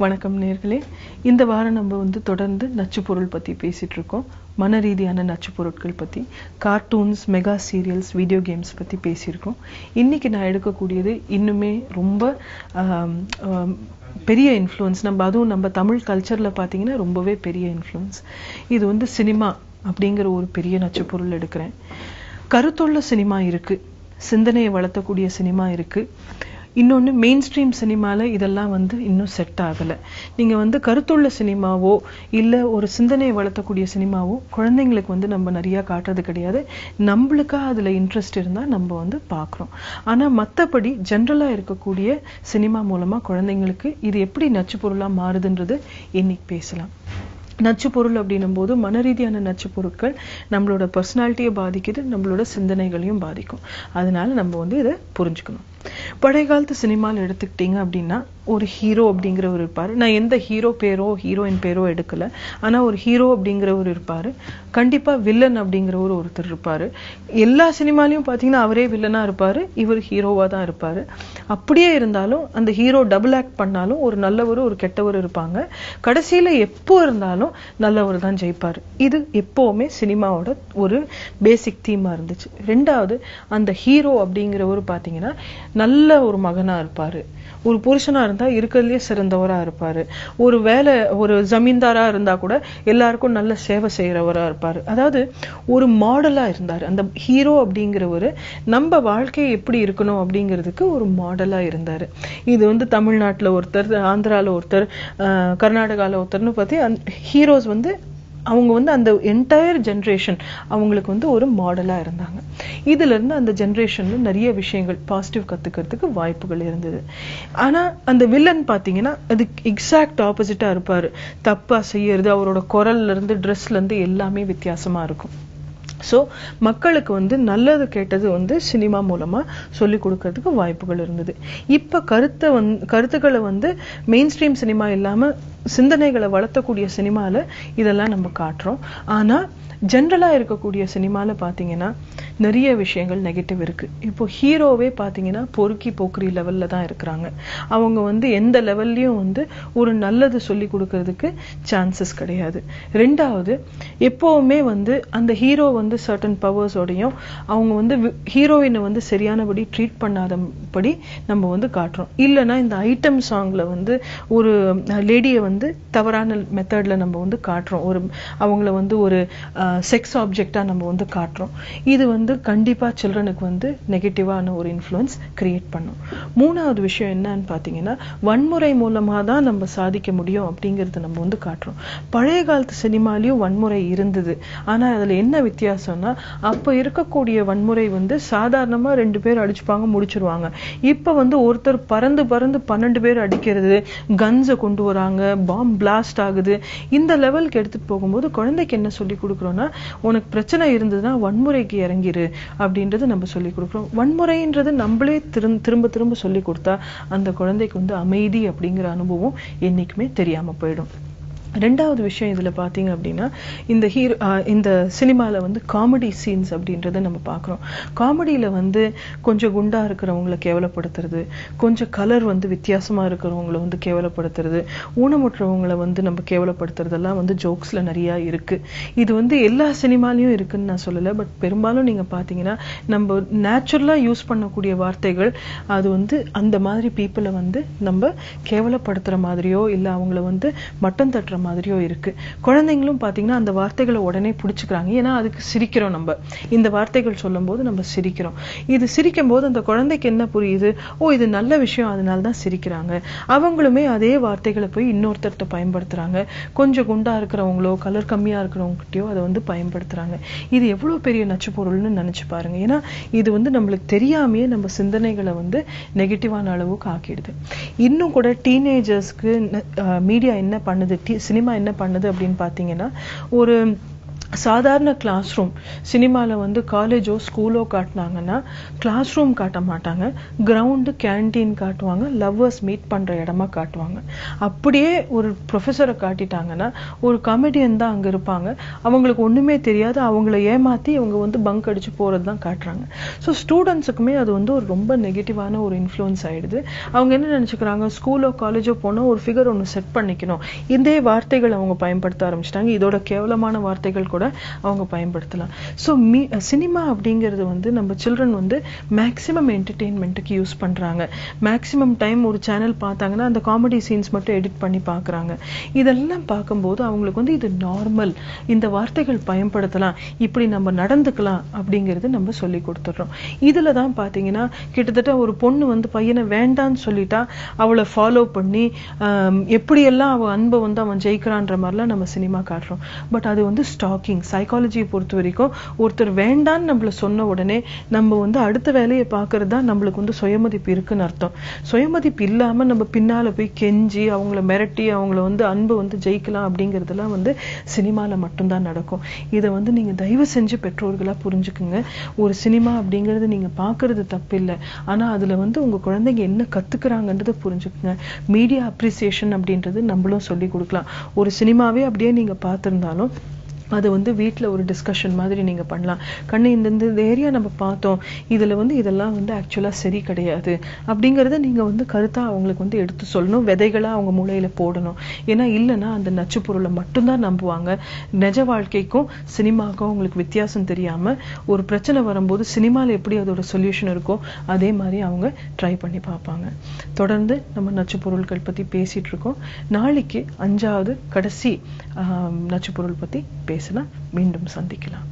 வணக்கம் நேயர்களே. இந்த வாரம் நம்ம வந்து தொடர்ந்து நச்சு பொருள் பத்தி பேசிட்டு இருக்கோம். மன ரீதியான நச்சு பொருட்கள் பத்தி, cartoons, mega serials, video games பத்தி பேசியிருக்கோம். இன்னைக்கு நான் எடுக்கக்கூடியது இன்னுமே ரொம்ப பெரிய இன்ஃப்ளூயன்ஸ். அதுவும் நம்ம தமிழ் கல்ச்சர்ல பாத்தீங்கன்னா ரொம்பவே பெரிய இன்ஃப்ளூயன்ஸ். இது வந்து சினிமா அப்படிங்கிற ஒரு பெரிய நச்சு பொருள் எடுக்கிறேன். கருத்துள்ள சினிமா இருக்கு, சிந்தனையை வளர்த்தக்கூடிய சினிமா இருக்கு. இன்னொன்று மெயின் ஸ்ட்ரீம் சினிமாவில் இதெல்லாம் வந்து இன்னும் செட் ஆகலை. நீங்கள் வந்து கருத்துள்ள சினிமாவோ இல்லை ஒரு சிந்தனையை வளர்த்தக்கூடிய சினிமாவோ குழந்தைங்களுக்கு வந்து நம்ம நிறையா காட்டுறது கிடையாது. நம்மளுக்காக அதில் இன்ட்ரெஸ்ட் இருந்தால் நம்ம வந்து பார்க்குறோம். ஆனால் மற்றபடி ஜென்ரலாக இருக்கக்கூடிய சினிமா மூலமாக குழந்தைங்களுக்கு இது எப்படி நச்சு பொருளாக மாறுதுன்றது இன்னைக்கு பேசலாம். நச்சு பொருள் அப்படின்னும் போது மன ரீதியான நச்சு பொருட்கள் நம்மளோட பர்சனாலிட்டியை பாதிக்குது, நம்மளோட சிந்தனைகளையும் பாதிக்கும். அதனால நம்ம வந்து இதை புரிஞ்சுக்கணும். பழைய காலத்து சினிமாவில் எடுத்துக்கிட்டீங்க அப்படின்னா ஒரு ஹீரோ அப்படிங்கிறவர் இருப்பாரு. நான் எந்த ஹீரோ பேரோ ஹீரோயின் பேரோ எடுக்கல, ஆனா ஒரு ஹீரோ அப்படிங்கிறவர் இருப்பாரு. கண்டிப்பா வில்லன் அப்படிங்கிறவர் ஒருத்தர் இருப்பாரு. எல்லா சினிமாலையும் பாத்தீங்கன்னா அவரே வில்லனா இருப்பாரு, இவர் ஹீரோவா தான் இருப்பாரு. அப்படியே இருந்தாலும் அந்த ஹீரோ டபுள் ஆக்ட் பண்ணாலும் ஒரு நல்லவர் ஒரு கெட்டவர் இருப்பாங்க. கடைசியில எப்போ இருந்தாலும் நல்லவர் தான் ஜெயிப்பாரு. இது எப்பவுமே சினிமாவோட ஒரு பேசிக் தீமா இருந்துச்சு. ரெண்டாவது, அந்த ஹீரோ அப்படிங்கிறவர் பாத்தீங்கன்னா நல்ல ஒரு மகனா இருப்பாரு, ஒரு புருஷனா இருந்தா இருக்கிறதுலயே சிறந்தவரா இருப்பாரு, ஒரு ஜமீன்தாரா இருந்தா கூட எல்லாருக்கும் நல்ல சேவை செய்யறவரா இருப்பாரு. அதாவது ஒரு மாடலா இருந்தாரு. அந்த ஹீரோ அப்படிங்கிறவரு நம்ம வாழ்க்கையை எப்படி இருக்கணும் அப்படிங்கிறதுக்கு ஒரு மாடலா இருந்தாரு. இது வந்து தமிழ்நாட்டுல ஒருத்தர், ஆந்திரால ஒருத்தர், கர்நாடகால ஒருத்தர்னு பார்த்து ஹீரோஸ் வந்து அவங்க வந்து அந்த என்டையர் ஜென்ரேஷன் அவங்களுக்கு வந்து ஒரு மாடலா இருந்தாங்க. இதுல இருந்து அந்த ஜென்ரேஷன்ல நிறைய விஷயங்கள் பாசிட்டிவ் கத்துக்கிறதுக்கு வாய்ப்புகள் இருந்தது. ஆனா அந்த வில்லன் பாத்தீங்கன்னா அது எக்ஸாக்ட் ஆப்போசிட்டா இருப்பாரு. தப்பா செய்யறது, அவரோட குரல்ல இருந்து ட்ரெஸ்ல இருந்து எல்லாமே வித்தியாசமா இருக்கும். ஸோ மக்களுக்கு வந்து நல்லது கேட்டது வந்து சினிமா மூலமா சொல்லிக் கொடுக்கறதுக்கு வாய்ப்புகள் இருந்தது. இப்ப கருத்துக்களை வந்து மெயின் ஸ்ட்ரீம் சினிமா இல்லாம சிந்தனைகளை வளர்த்தக்கூடிய சினிமால இதெல்லாம் நம்ம காட்டுறோம். ஆனா ஜென்ரலா இருக்கக்கூடிய சினிமால பாத்தீங்கன்னா நிறைய விஷயங்கள் நெகட்டிவ் இருக்கு. இப்போ ஹீரோவே பாத்தீங்கன்னா பொறுக்கி போக்குரி லெவல்ல தான் இருக்கிறாங்க. அவங்க வந்து எந்த லெவல்லயும் வந்து ஒரு நல்லது சொல்லி கொடுக்கறதுக்கு சான்சஸ் கிடையாது. ரெண்டாவது, எப்பவுமே வந்து அந்த ஹீரோ வந்து சர்டன் பவர்ஸோடையும் அவங்க வந்து ஹீரோயினை வந்து சரியானபடி ட்ரீட் பண்ணாதபடி நம்ம வந்து காட்டுறோம். இல்லைன்னா இந்த ஐட்டம் சாங்ல வந்து ஒரு லேடியை வந்து தவறான மெத்தட்ல நம்ம வந்து காட்டுறோம். அவங்கள வந்து ஒரு செக்ஸ் ஆப்ஜெக்டா நம்ம வந்து காட்டுறோம். இது வந்து கண்டிப்பா சில்ட்ரனுக்கு வந்து நெகட்டிவான ஒரு இன்ஃப்ளூயன்ஸ் கிரியேட் பண்ணும். மூணாவது விஷயம் என்னன்னு பாத்தீங்கன்னா வன்முறை மூலமா தான் நம்ம சாதிக்க முடியும் அப்படிங்கறது நம்ம வந்து காட்டுறோம். பழைய காலத்து சினிமாலையும் வன்முறை இருந்தது. ஆனா அதுல என்ன வித்தியாசம்னா அப்ப இருக்கக்கூடிய வன்முறை வந்து சாதாரணமா 2 பேர் அடிச்சுப்பாங்க, முடிச்சிருவாங்க. இப்ப வந்து ஒருத்தர் பறந்து 12 பேர் அடிக்கிறது, கன்ஸை கொண்டு வராங்க, பாம் பிளாஸ்ட் ஆகுது. இந்த லெவலுக்கு எடுத்துட்டு போகும்போது குழந்தைக்கு என்ன சொல்லி கொடுக்குறோம்னா, உனக்கு பிரச்சனை இருந்ததுன்னா வன்முறைக்கு இறங்கிரு அப்படின்றது நம்ம சொல்லி கொடுக்குறோம். வன்முறைன்றது நம்மளே திரும்ப திரும்ப சொல்லி கொடுத்தா அந்த குழந்தைக்கு வந்து அமைதி அப்படிங்கிற அனுபவம் என்னைக்குமே தெரியாம போயிடும். ரெண்டாவது விஷயம் இதுல பாத்தீங்க அப்படின்னா இந்த சினிமால வந்து காமெடி சீன்ஸ் அப்படின்றத நம்ம பாக்குறோம். காமெடியில வந்து கொஞ்சம் குண்டா இருக்கிறவங்களை கேவலப்படுத்துறது, கொஞ்சம் கலர் வந்து வித்தியாசமா இருக்கிறவங்களை வந்து கேவலப்படுத்துறது, ஊனமுற்றவங்களை வந்து நம்ம கேவலப்படுத்துறதெல்லாம் வந்து ஜோக்ஸ்ல நிறைய இருக்கு. இது வந்து எல்லா சினிமாலையும் இருக்குன்னு நான் சொல்லல. பட் பெரும்பாலும் நீங்க பாத்தீங்கன்னா நம்ம நேச்சுரலா யூஸ் பண்ணக்கூடிய வார்த்தைகள் அது வந்து அந்த மாதிரி பீப்புளை வந்து நம்ம கேவலப்படுத்துற மாதிரியோ இல்ல அவங்கள வந்து மட்டம் தட்டுற மாதிரியோ இருக்கு. குழந்தைங்களும் பாத்தீங்கன்னா அந்த வார்த்தைகளை உடனே பிடிச்சுக்கிறாங்க. ஏன்னா அதுக்கு சிரிக்கிறோம். நம்ம இந்த வார்த்தைகள் சொல்லும் போது நம்ம சிரிக்கிறோம். இது சிரிக்கும் போது அந்த குழந்தைக்கு என்ன புரியுது, ஓ இது நல்ல விஷயம், அதனாலதான் சிரிக்கிறாங்க. அவங்களுமே அதே வார்த்தைகளை போய் இன்னொருத்தர்கிட்ட பயன்படுத்துறாங்க. கொஞ்சம் குண்டா இருக்கிறவங்களோ கலர் கம்மியா இருக்கிறவங்ககிட்டயோ அதை வந்து பயன்படுத்துறாங்க. இது எவ்வளவு பெரிய நச்சு பொருள்னு நினைச்சு பாருங்க. ஏன்னா இது வந்து நம்மளுக்கு தெரியாமையே நம்ம சிந்தனைகளை வந்து நெகட்டிவான அளவுக்கு ஆக்கிடுது. இன்னும் கூட டீனேஜர்ஸ்க்கு மீடியா என்ன பண்ணுது, சினிமா என்ன பண்ணுது அப்படின்னு பாத்தீங்கன்னா ஒரு சாதாரண கிளாஸ் ரூம் சினிமால வந்து காலேஜோ ஸ்கூலோ காட்டினாங்கன்னா கிளாஸ் ரூம் காட்ட மாட்டாங்க, கிரவுண்டு கேன்டீன் காட்டுவாங்க, லவ்வர்ஸ் மீட் பண்ற இடமா காட்டுவாங்க. அப்படியே ஒரு ப்ரொஃபஸரை காட்டிட்டாங்கன்னா ஒரு காமெடியன் தான் அங்க இருப்பாங்க, அவங்களுக்கு ஒண்ணுமே தெரியாது, அவங்கள ஏமாத்தி அவங்க வந்து பங்க் அடிச்சு போறது தான் காட்டுறாங்க. ஸோ ஸ்டூடெண்ட்ஸுக்குமே அது வந்து ஒரு ரொம்ப நெகட்டிவான ஒரு இன்ஃப்ளூயன்ஸ் ஆயிடுது. அவங்க என்ன நினைச்சுக்கிறாங்க, ஸ்கூலோ காலேஜோ போனா ஒரு ஃபிகர் ஒன்று செட் பண்ணிக்கணும், இதே வார்த்தைகள் அவங்க பயன்படுத்த ஆரம்பிச்சிட்டாங்க. இதோட கேவலமான வார்த்தைகள் கூட அவங்க பயன்படுத்தலாம். ஸோ சினிமா அப்படிங்கிறது வந்து நம்ம சில்ட்ரன் வந்து மேக்சிமம் என்டர்டெயின்மெண்ட்டுக்கு யூஸ் பண்றாங்க. மேக்சிமம் டைம் ஒரு சேனல் பார்த்தாங்கன்னா அந்த காமெடி சீன்ஸ் மட்டும் எடிட் பண்ணி பார்க்குறாங்க. இதெல்லாம் பார்க்கும்போது அவங்களுக்கு வந்து இது நார்மல், இந்த வார்த்தைகள் பயன்படுத்தலாம், இப்படி நம்ம நடந்துக்கலாம் அப்படிங்கிறது நம்ம சொல்லி கொடுத்துட்றோம். இதுல தான் பார்த்தீங்கன்னா கிட்டத்தட்ட ஒரு பொண்ணு வந்து பையனை வேண்டான்னு சொல்லிட்டா அவளை ஃபாலோ பண்ணி எப்படியெல்லாம் அவன் அன்பை வந்து அவன் ஜெயிக்கிறான்ற மாதிரிலாம் நம்ம சினிமா காட்டுறோம். பட் அது வந்து ஸ்டாக்கிங். சைக்காலஜியை பொறுத்த வரைக்கும் ஒருத்தர் வேண்டான்னு நம்மள சொன்ன உடனே நம்ம வந்து அடுத்த வேலையை பார்க்கறது தான் நம்மளுக்கு வந்து சுயமதிப்பு இருக்குன்னு அர்த்தம். சுயமதிப்பு இல்லாம நம்ம பின்னால போய் கெஞ்சி அவங்கள மிரட்டி அவங்கள வந்து அன்பு வந்து ஜெயிக்கலாம் அப்படிங்கிறதுலாம் வந்து சினிமால மட்டும்தான் நடக்கும். இதை வந்து நீங்க தயவு செஞ்சு பெற்றோர்களா புரிஞ்சுக்குங்க. ஒரு சினிமா அப்படிங்கிறது நீங்க பார்க்கறது தப்பு இல்லை, ஆனா அதுல வந்து உங்க குழந்தைங்க என்ன கத்துக்கிறாங்கன்றதை புரிஞ்சுக்குங்க. மீடியா அப்ரிசியேஷன் அப்படின்றது நம்மளும் சொல்லி கொடுக்கலாம். ஒரு சினிமாவே அப்படியே நீங்க பார்த்திருந்தாலும் அது வந்து வீட்டில் ஒரு டிஸ்கஷன் மாதிரி நீங்க பண்ணலாம். கண்ணு இந்த ஏரியா நம்ம பார்த்தோம், இதுல வந்து இதெல்லாம் வந்து ஆக்சுவலா சரி கிடையாது அப்படிங்கறத நீங்க வந்து கருத்தா அவங்களுக்கு வந்து எடுத்து சொல்லணும், விதைகளா அவங்க மூளையில போடணும். ஏன்னா இல்லைன்னா அந்த நச்சு பொருளை மட்டும்தான் நம்புவாங்க. நிஜ வாழ்க்கைக்கும் சினிமாவுக்கும் அவங்களுக்கு வித்தியாசம் தெரியாம ஒரு பிரச்சனை வரும்போது சினிமால எப்படி அதோட சொல்யூஷன் இருக்கோ அதே மாதிரி அவங்க ட்ரை பண்ணி பார்ப்பாங்க. தொடர்ந்து நம்ம நச்சு பொருட்கள் பத்தி பேசிட்டு இருக்கோம். நாளைக்கு 5வது கடைசி நச்சு பொருள் பத்தி பேசலாம். மீண்டும் சந்திக்கலாம்.